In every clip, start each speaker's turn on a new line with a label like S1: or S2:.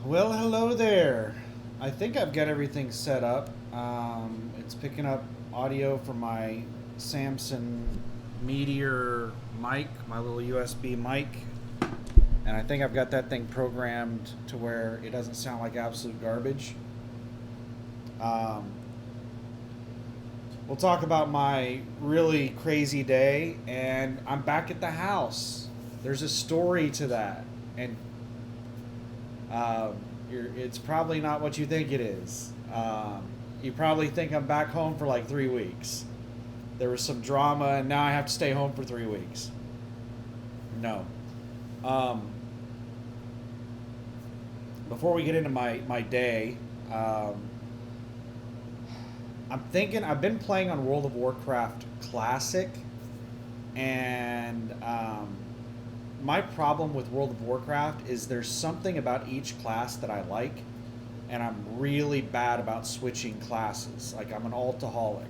S1: Well, hello there. I think I've got everything set up. It's picking up audio from my Samsung Meteor mic, my little USB mic, and I think I've got that thing programmed to where it doesn't sound like absolute garbage. Um, we'll talk about my really crazy day, and I'm back at the house. There's a story to that, and Um, it's probably not what you think it is. You probably think I'm back home for like 3 weeks. There was some drama, and now I have to stay home for 3 weeks. No. Um, Before we get into my day, um, I'm thinking I've been playing on World of Warcraft Classic, and my problem with World of Warcraft is there's something about each class that I like, and I'm really bad about switching classes. Like I'm an altaholic,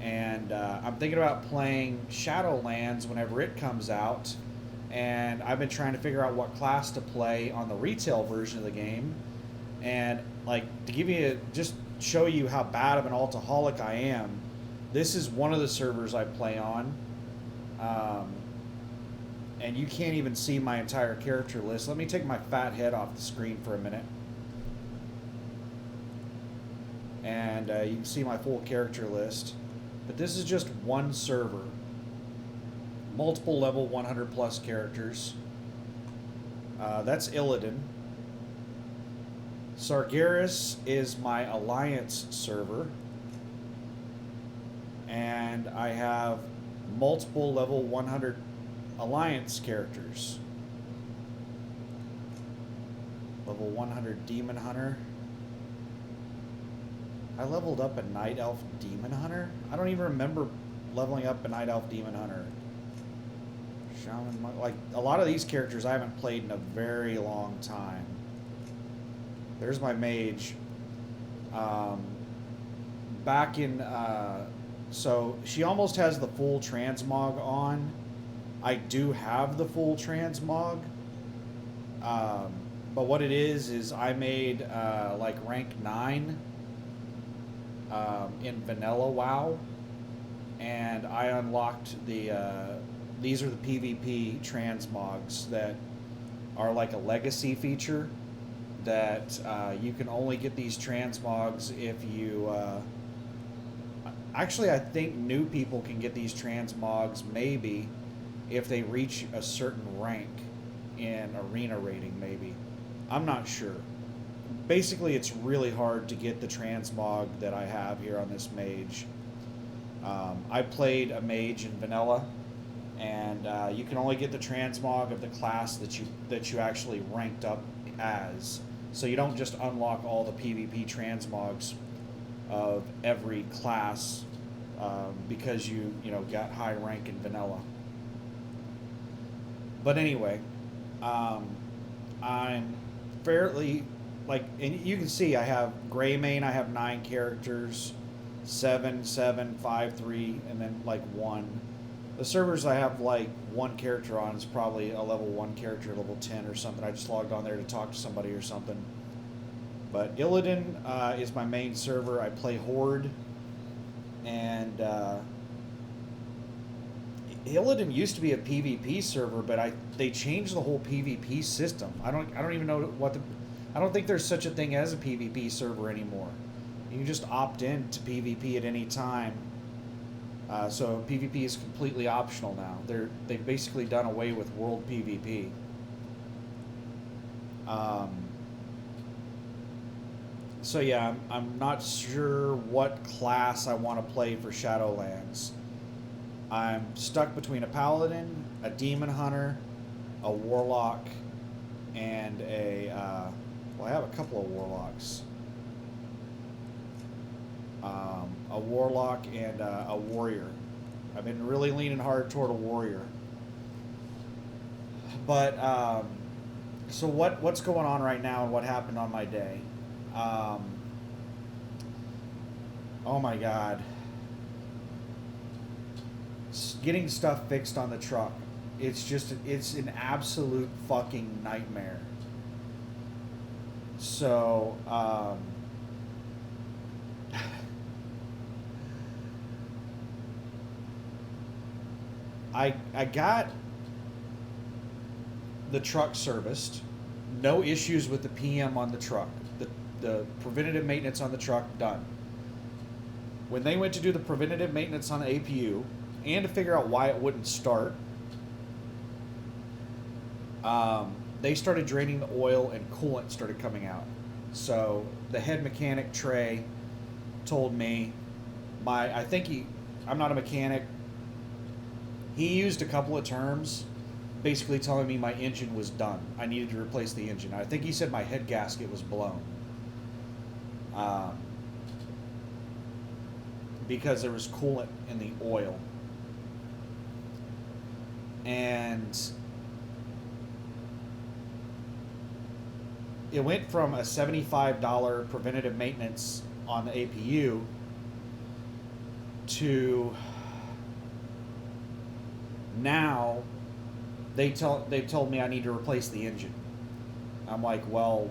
S1: and I'm thinking about playing Shadowlands whenever it comes out. And I've been trying to figure out what class to play on the retail version of the game. And like to give you just show you how bad of an altaholic I am. This is one of the servers I play on. Um, and you can't even see my entire character list. Let me take my fat head off the screen for a minute. And you can see my full character list. But this is just one server. Multiple level 100 plus characters. That's Illidan. Sargeras is my Alliance server. And I have multiple level 100 Alliance characters. Level 100 Demon Hunter. I leveled up a Night Elf Demon Hunter? I don't even remember leveling up a Night Elf Demon Hunter. Shaman, like a lot of these characters I haven't played in a very long time. There's my mage. Back in, so she almost has the full transmog on. I do have the full transmog. But what it is I made like rank 9 in vanilla WoW, and I unlocked the these are the PvP transmogs that are like a legacy feature that you can only get these transmogs if you actually I think new people can get these transmogs maybe if they reach a certain rank in arena rating, maybe. I'm not sure. Basically, it's really hard to get the transmog that I have here on this mage. I played a mage in vanilla, and you can only get the transmog of the class that you actually ranked up as. So you don't just unlock all the PvP transmogs of every class because you got high rank in vanilla. But anyway, I'm fairly like, and you can see I have Greymane. I have 9 characters, 7, 7, 5, 3, and then like 1. The servers I have like 1 character on is probably a level 1 character, level 10 or something. I just logged on there to talk to somebody or something. But Illidan is my main server. I play Horde, and Illidan used to be a PvP server, but they changed the whole PvP system. I don't even know I don't think there's such a thing as a PvP server anymore. You can just opt in to PvP at any time. So PvP is completely optional now. They've basically done away with world PvP. So yeah, I'm not sure what class I want to play for Shadowlands. I'm stuck between a paladin, a demon hunter, a warlock, and well, I have a couple of warlocks. A warlock and a warrior. I've been really leaning hard toward a warrior. But so what's going on right now and what happened on my day? Oh my God. Getting stuff fixed on the truck. It's an absolute fucking nightmare. So I got the truck serviced. No issues with the PM on the truck. The preventative maintenance on the truck done. When they went to do the preventative maintenance on the APU and to figure out why it wouldn't start, they started draining the oil and coolant started coming out. So the head mechanic Trey told me, I'm not a mechanic. He used a couple of terms, basically telling me my engine was done. I needed to replace the engine. I think he said my head gasket was blown. Because there was coolant in the oil. And it went from a $75 preventative maintenance on the APU to now they've told me I need to replace the engine. I'm like, well,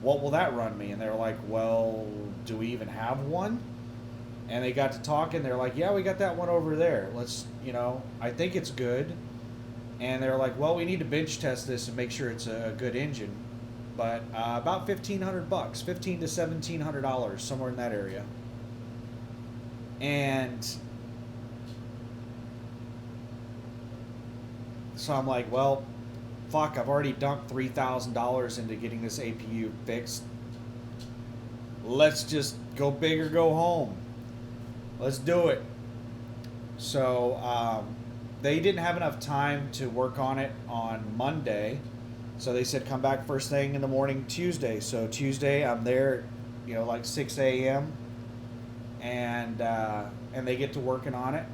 S1: what will that run me? And they're like, well, do we even have one? And they got to talking. They're like, yeah, we got that one over there. I think it's good. And they're like, well, we need to bench test this and make sure it's a good engine. But about $1,500, $1,500 to $1,700, somewhere in that area. And so I'm like, well, fuck, I've already dumped $3,000 into getting this APU fixed. Let's just go big or go home. Let's do it. So they didn't have enough time to work on it on Monday. So they said come back first thing in the morning Tuesday. So Tuesday I'm there, like 6 a.m. And they get to working on it.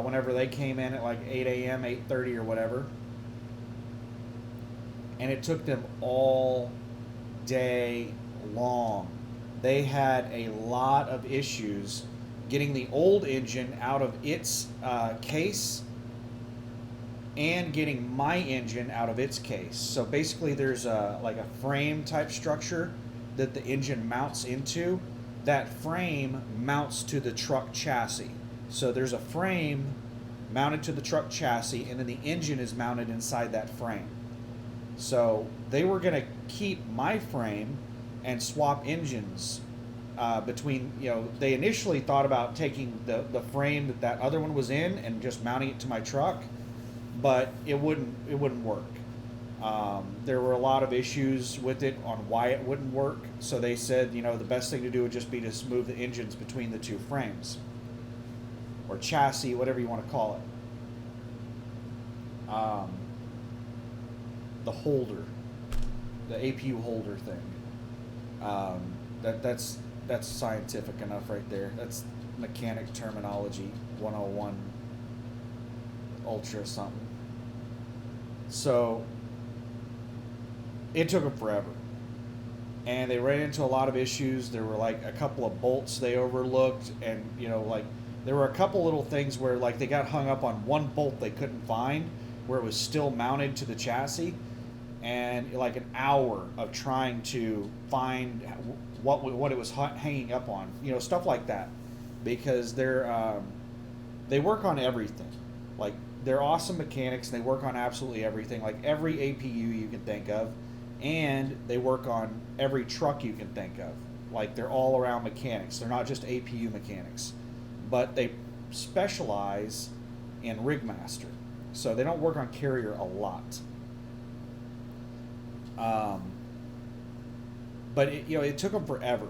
S1: Whenever they came in at like 8 a.m., 8:30 or whatever. And it took them all day long. They had a lot of issues getting the old engine out of its case and getting my engine out of its case. So basically there's like a frame type structure that the engine mounts into. That frame mounts to the truck chassis. So there's a frame mounted to the truck chassis, and then the engine is mounted inside that frame. So they were going to keep my frame and swap engines between, they initially thought about taking the frame that other one was in and just mounting it to my truck, but it wouldn't work. There were a lot of issues with it on why it wouldn't work. So they said, the best thing to do would just be to move the engines between the two frames. Or chassis, whatever you want to call it. The holder, the APU holder thing. That's scientific enough right there. That's mechanic terminology 101 ultra something. So it took them forever. And they ran into a lot of issues. There were like a couple of bolts they overlooked, and there were a couple little things where like they got hung up on one bolt they couldn't find where it was still mounted to the chassis, and like an hour of trying to find what it was hanging up on, stuff like that, because they work on everything. Like they're awesome mechanics, and they work on absolutely everything, like every APU you can think of, and they work on every truck you can think of. Like they're all around mechanics. They're not just APU mechanics. But they specialize in Rigmaster. So they don't work on Carrier a lot. But it took them forever.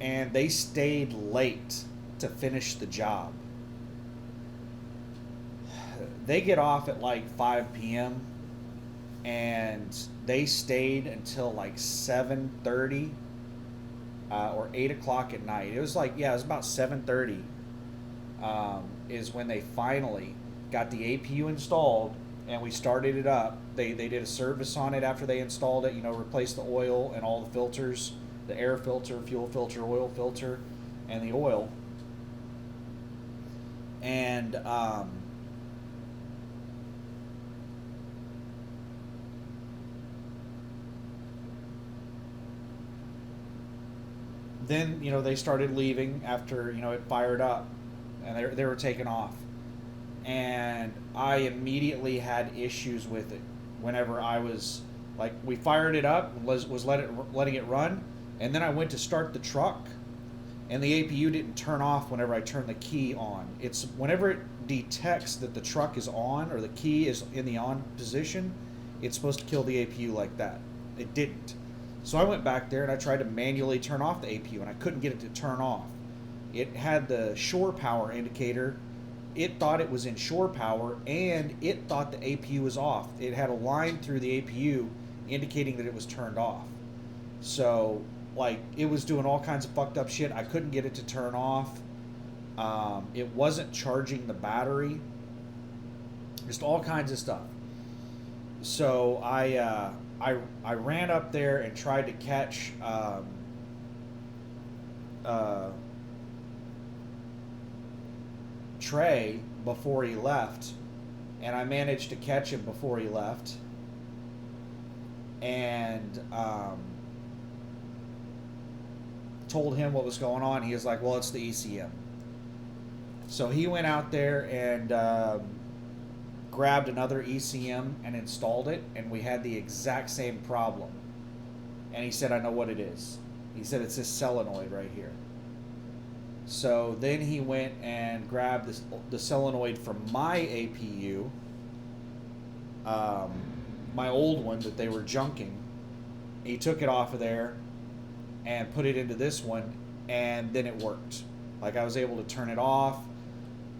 S1: And they stayed late to finish the job. They get off at like 5 p.m. and they stayed until like 7:30 or 8 o'clock at night. It was about 7:30. Is when they finally got the APU installed and we started it up. They did a service on it after they installed it, replaced the oil and all the filters, the air filter, fuel filter, oil filter, and the oil. And then they started leaving after it fired up, and they were taking off, and I immediately had issues with it. Whenever I was like, we fired it up, was letting it run, and then I went to start the truck, and the APU didn't turn off whenever I turned the key on. It's whenever it detects that the truck is on or the key is in the on position, it's supposed to kill the APU like that. It didn't. So I went back there and I tried to manually turn off the APU, and I couldn't get it to turn off. It had the shore power indicator. It thought it was in shore power, and it thought the APU was off. It had a line through the APU indicating that it was turned off. So, like, it was doing all kinds of fucked up shit. I couldn't get it to turn off. It wasn't charging the battery. Just all kinds of stuff. So I ran up there and tried to catch Trey before he left, and I managed to catch him before he left, and told him what was going on. He was like, well, it's the ECM. So he went out there and grabbed another ECM and installed it, and we had the exact same problem. And he said, I know what it is. He said, it's this solenoid right here. So then he went and grabbed the solenoid from my APU, my old one that they were junking. He took it off of there and put it into this one, and then it worked. Like, I was able to turn it off,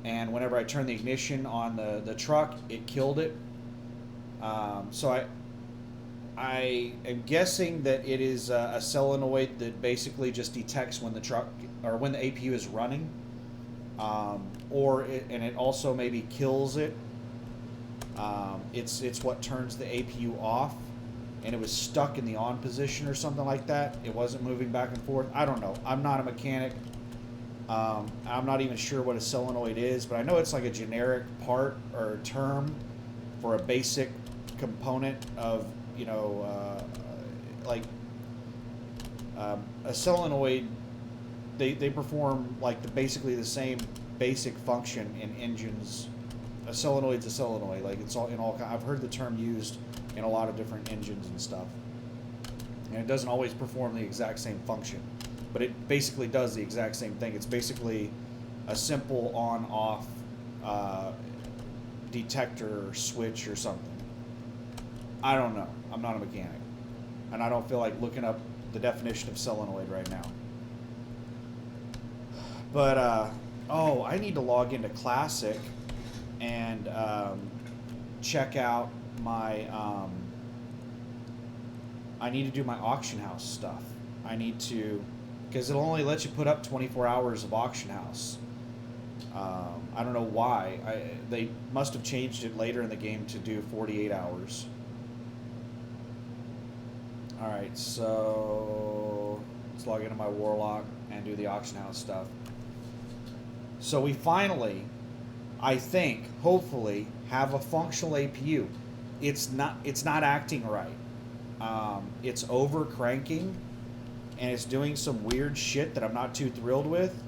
S1: and whenever I turned the ignition on the truck, it killed it. So I am guessing that it is a solenoid that basically just detects when the truck or when the APU is running, and it also maybe kills it. It's what turns the APU off, and it was stuck in the on position or something like that. It wasn't moving back and forth. I don't know. I'm not a mechanic. I'm not even sure what a solenoid is, but I know it's like a generic part or term for a basic component of, a solenoid. They perform like basically the same basic function in engines. A solenoid's a solenoid. Like, it's all in all. I've heard the term used in a lot of different engines and stuff, and it doesn't always perform the exact same function, but it basically does the exact same thing. It's basically a simple on-off detector or switch or something. I don't know. I'm not a mechanic, and I don't feel like looking up the definition of solenoid right now. But I need to log into Classic and check out my. I need to do my auction house stuff. I need to, because it'll only let you put up 24 hours of auction house. I don't know why. They must have changed it later in the game to do 48 hours. Alright, so let's log into my Warlock and do the auction house stuff. So we finally, I think, hopefully, have a functional APU. It's not acting right. It's over cranking, and it's doing some weird shit that I'm not too thrilled with.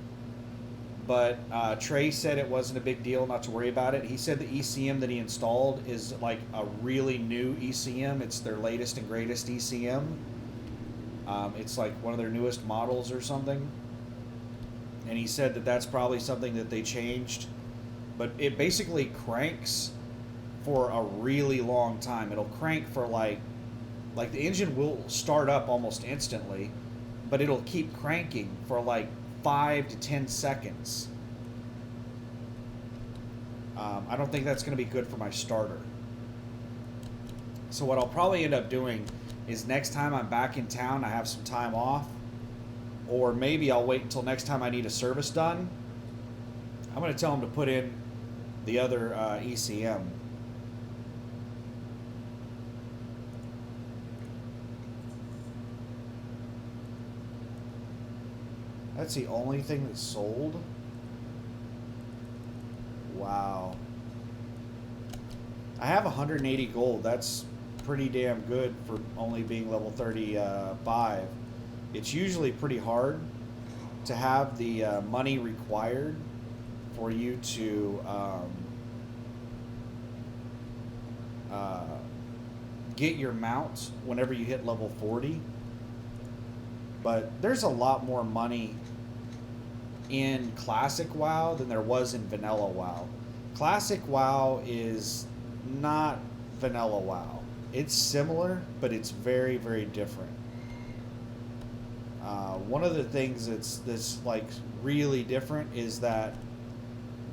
S1: But Trey said it wasn't a big deal, not to worry about it. He said the ECM that he installed is like a really new ECM. It's their latest and greatest ECM. It's like one of their newest models or something. And he said that that's probably something that they changed. But it basically cranks for a really long time. It'll crank for like the engine will start up almost instantly, but it'll keep cranking for like 5 to 10 seconds. I don't think that's going to be good for my starter. So what I'll probably end up doing is next time I'm back in town, I have some time off, or maybe I'll wait until next time I need a service done. I'm going to tell them to put in the other ECM. That's the only thing that's sold? Wow. I have 180 gold. That's pretty damn good for only being level 35. It's usually pretty hard. to have the money required for you to uh, get your mount whenever you hit level 40. But there's a lot more money in Classic WoW than there was in Vanilla WoW. Classic WoW is not Vanilla WoW. It's similar, but it's very, very different. One of the things that's like really different is that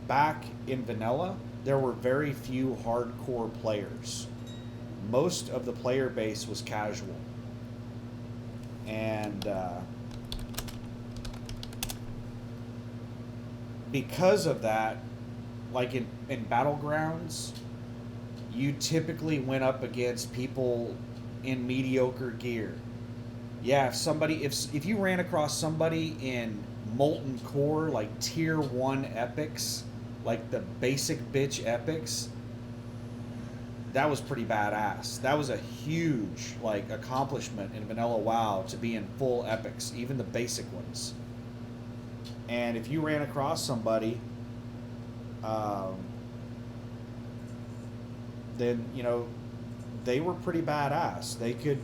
S1: back in Vanilla, there were very few hardcore players. Most of the player base was casual, and because of that, like in battlegrounds, you typically went up against people in mediocre gear. Yeah, if you ran across somebody in molten core, like tier 1 epics, like the basic bitch epics, that was pretty badass. That was a huge like accomplishment in vanilla WoW to be in full epics, even the basic ones. And if you ran across somebody, um, then they were pretty badass. They could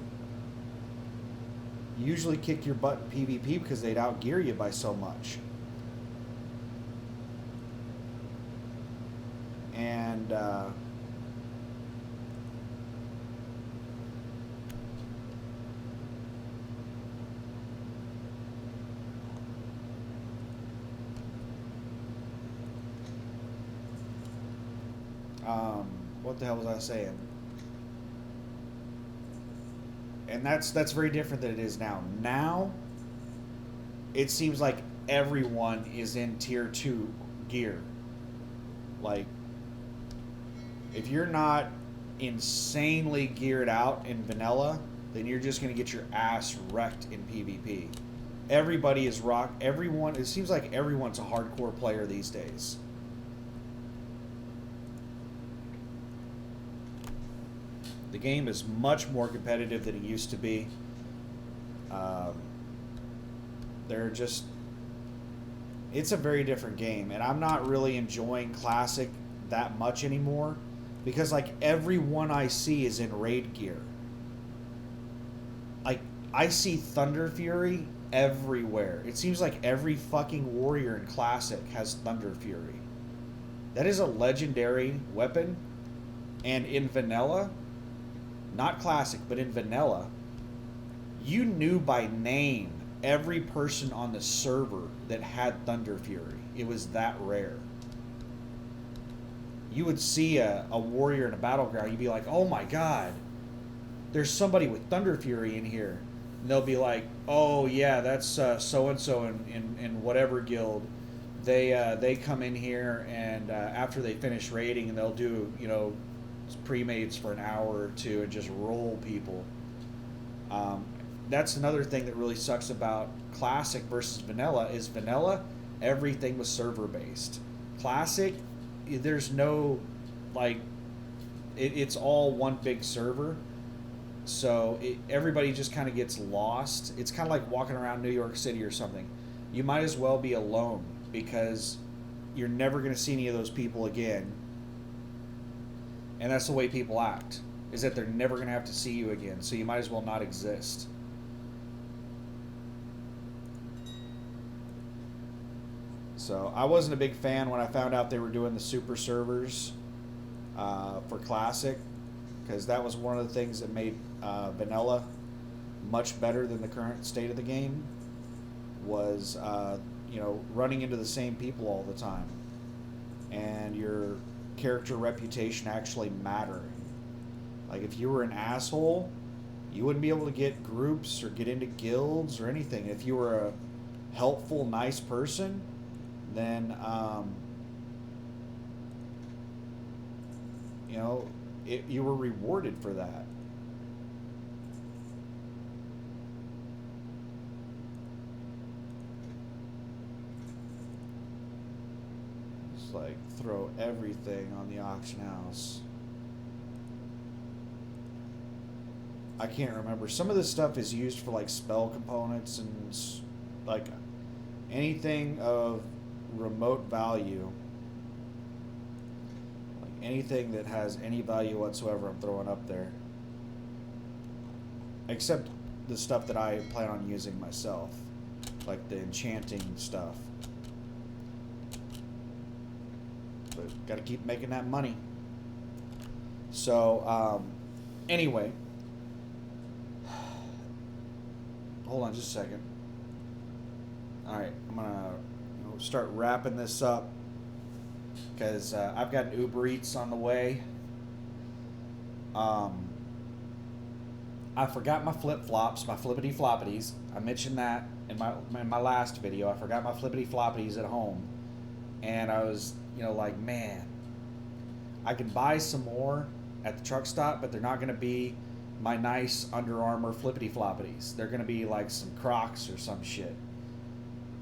S1: usually kick your butt in PvP because they'd outgear you by so much. And what the hell was I saying? And that's very different than it is now. Now, it seems like everyone is in tier 2 gear. Like, if you're not insanely geared out in vanilla, then you're just going to get your ass wrecked in PvP. Everybody is everyone, it seems like everyone's a hardcore player these days. The game is much more competitive than it used to be. They're just, it's a very different game, and I'm not really enjoying Classic that much anymore because like everyone I see is in raid gear. Like I see Thunder Fury everywhere. It seems like every fucking warrior in Classic has Thunder Fury. That is a legendary weapon, and in vanilla, not Classic, but in vanilla, you knew by name every person on the server that had Thunder Fury. It was that rare. You would see a warrior in a battleground, you'd be like, oh my god, there's somebody with Thunder Fury in here. And they'll be like, oh yeah, that's so-and-so in whatever guild. They come in here, and after they finish raiding, and they'll do, pre-mates for an hour or two and just roll people. That's another thing that really sucks about Classic versus Vanilla is Vanilla, everything was server based. Classic, there's no like it's all one big server, so everybody just kind of gets lost. It's kind of like walking around New York City or something. You might as well be alone because you're never going to see any of those people again. And that's the way people act, is that they're never going to have to see you again, so you might as well not exist. So I wasn't a big fan when I found out they were doing the super servers for Classic, because that was one of the things that made Vanilla much better than the current state of the game, was running into the same people all the time, and your character reputation actually mattering. Like if you were an asshole, you wouldn't be able to get groups or get into guilds or anything. If you were a helpful, nice person, then you were rewarded for that. Just like throw everything on the auction house. I can't remember. Some of this stuff is used for like spell components and like anything of remote value, like anything that has any value whatsoever, I'm throwing up there. Except the stuff that I plan on using myself, like the enchanting stuff. But gotta keep making that money. So, anyway, hold on just a second. All right, I'm gonna start wrapping this up because I've got an Uber Eats on the way. I forgot my flip-flops, my flippity-floppities. I mentioned that in my last video. I forgot my flippity-floppities at home, and I was like, man, I can buy some more at the truck stop, but they're not going to be my nice Under Armour flippity-floppities. They're going to be like some Crocs or some shit.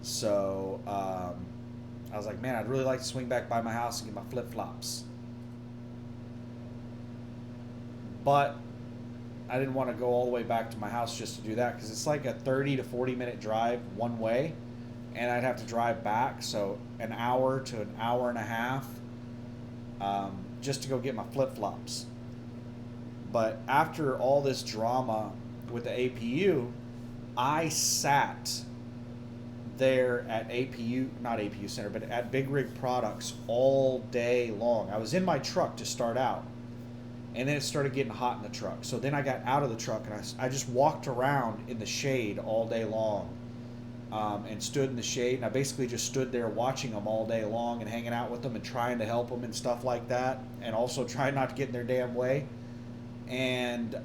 S1: So I was like, man, I'd really like to swing back by my house and get my flip-flops. But I didn't want to go all the way back to my house just to do that because it's like a 30 to 40 minute drive one way, and I'd have to drive back, so an hour to an hour and a half just to go get my flip-flops. But after all this drama with the APU, I sat there at APU, not APU Center, but at Big Rig Products all day long. I was in my truck to start out, and then it started getting hot in the truck. So then I got out of the truck, and I just walked around in the shade all day long and stood in the shade. And I basically just stood there watching them all day long and hanging out with them and trying to help them and stuff like that, and also trying not to get in their damn way. And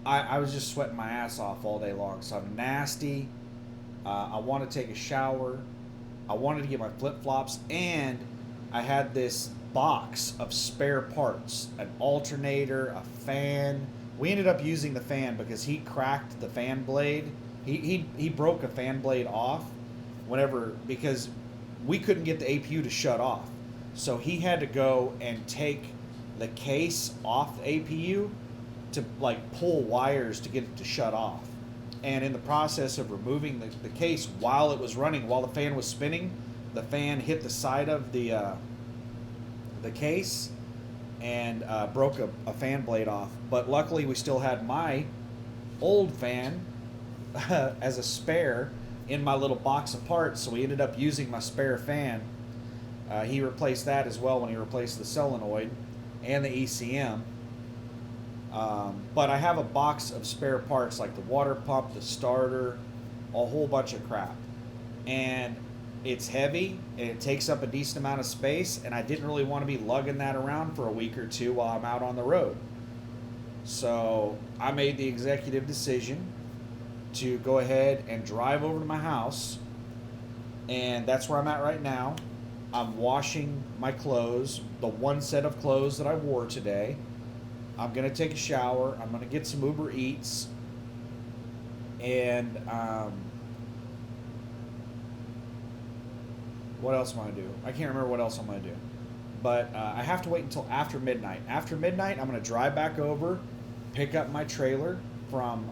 S1: I was just sweating my ass off all day long. So I'm nasty. I want to take a shower. I wanted to get my flip-flops, and I had this box of spare parts, an alternator, a fan. We ended up using the fan because he cracked the fan blade. He broke a fan blade off because we couldn't get the APU to shut off. So he had to go and take the case off the APU to like pull wires to get it to shut off. And in the process of removing the case while it was running, while the fan was spinning, the fan hit the side of the case and broke a fan blade off. But luckily we still had my old fan as a spare in my little box of parts, so we ended up using my spare fan. He replaced that as well when he replaced the solenoid and the ECM. But I have a box of spare parts like the water pump, the starter, a whole bunch of crap. And it's heavy and it takes up a decent amount of space, and I didn't really want to be lugging that around for a week or two while I'm out on the road. So I made the executive decision to go ahead and drive over to my house, and that's where I'm at right now. I'm washing my clothes, the one set of clothes that I wore today. I'm going to take a shower. I'm going to get some Uber Eats. And what else am I going to do? I can't remember what else I'm going to do. But I have to wait until after midnight. After midnight, I'm going to drive back over, pick up my trailer from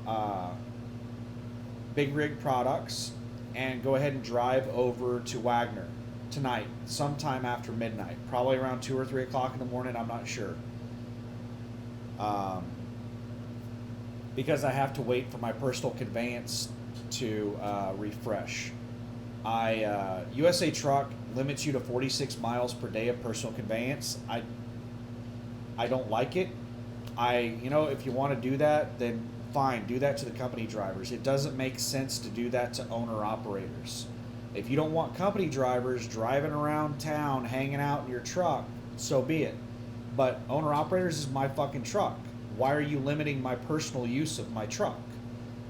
S1: Big Rig Products, and go ahead and drive over to Wagner tonight, sometime after midnight, probably around 2 or 3 o'clock in the morning. I'm not sure, because I have to wait for my personal conveyance to refresh. USA Truck limits you to 46 miles per day of personal conveyance. I don't like it. If you want to do that, then fine, do that to the company drivers. It doesn't make sense to do that to owner operators. If you don't want company drivers driving around town, hanging out in your truck, so be it. But owner operators is my fucking truck. Why are you limiting my personal use of my truck?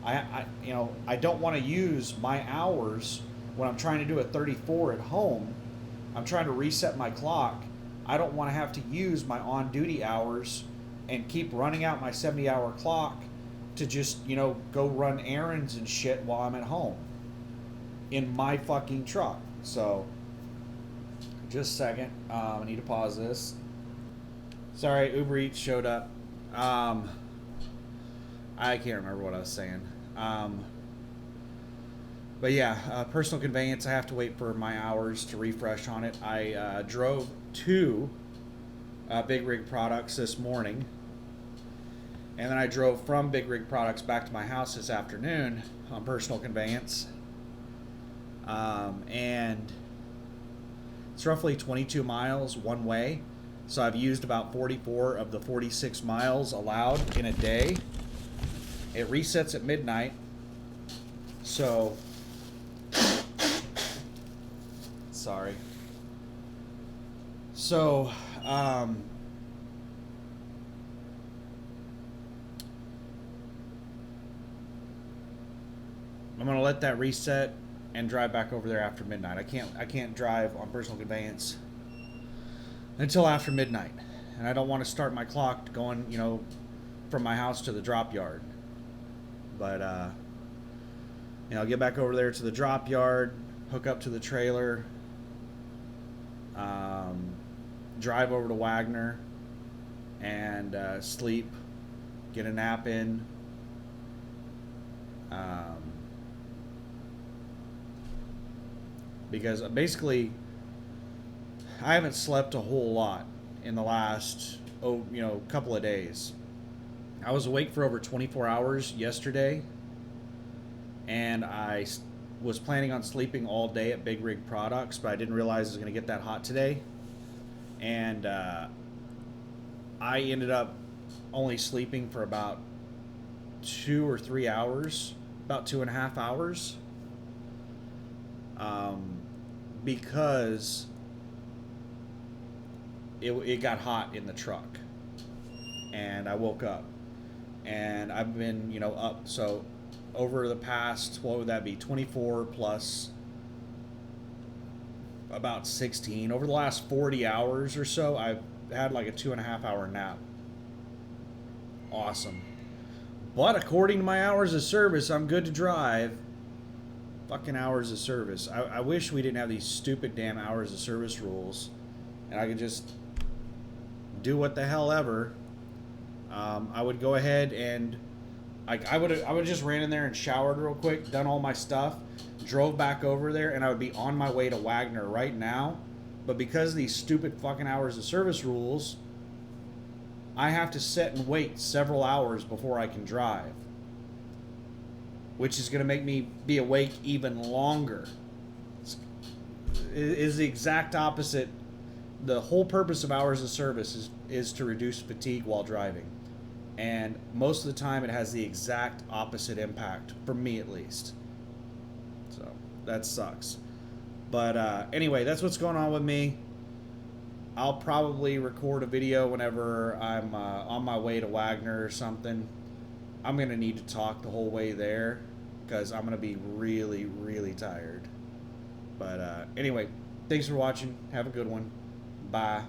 S1: I don't want to use my hours when I'm trying to do a 34 at home. I'm trying to reset my clock. I don't want to have to use my on-duty hours and keep running out my 70-hour clock to just, go run errands and shit while I'm at home in my fucking truck. So, just a second. I need to pause this. Sorry, Uber Eats showed up. I can't remember what I was saying. But yeah, personal conveyance. I have to wait for my hours to refresh on it. I drove to Big Rig Products this morning, and then I drove from Big Rig Products back to my house this afternoon on personal conveyance. And it's roughly 22 miles one way. So I've used about 44 of the 46 miles allowed in a day. It resets at midnight. So, sorry. So, I'm gonna let that reset and drive back over there after midnight. I can't drive on personal conveyance until after midnight, and I don't want to start my clock going, from my house to the drop yard. But I'll get back over there to the drop yard, hook up to the trailer, drive over to Wagner, and sleep, get a nap in. Because basically, I haven't slept a whole lot in the last couple of days. I was awake for over 24 hours yesterday, and I was planning on sleeping all day at Big Rig Products, but I didn't realize it was going to get that hot today. And I ended up only sleeping for about 2 or 3 hours, about 2.5 hours, because it got hot in the truck, and I woke up, and I've been up. So over the past, what would that be, 24 plus about 16, over the last 40 hours or so, I've had like a 2.5 hour nap. Awesome. But according to my hours of service, I'm good to drive. Fucking hours of service. I wish we didn't have these stupid damn hours of service rules, and I could just do what the hell ever. I would go ahead and I would just ran in there and showered real quick, done all my stuff, drove back over there, and I would be on my way to Wagner right now. But because of these stupid fucking hours of service rules, I have to sit and wait several hours before I can drive, which is going to make me be awake even longer. It is the exact opposite. The whole purpose of hours of service is to reduce fatigue while driving. And most of the time it has the exact opposite impact, for me at least. So, that sucks. But anyway, that's what's going on with me. I'll probably record a video whenever I'm on my way to Wagner or something. I'm going to need to talk the whole way there, because I'm going to be really, really tired. But anyway, thanks for watching. Have a good one. Bye.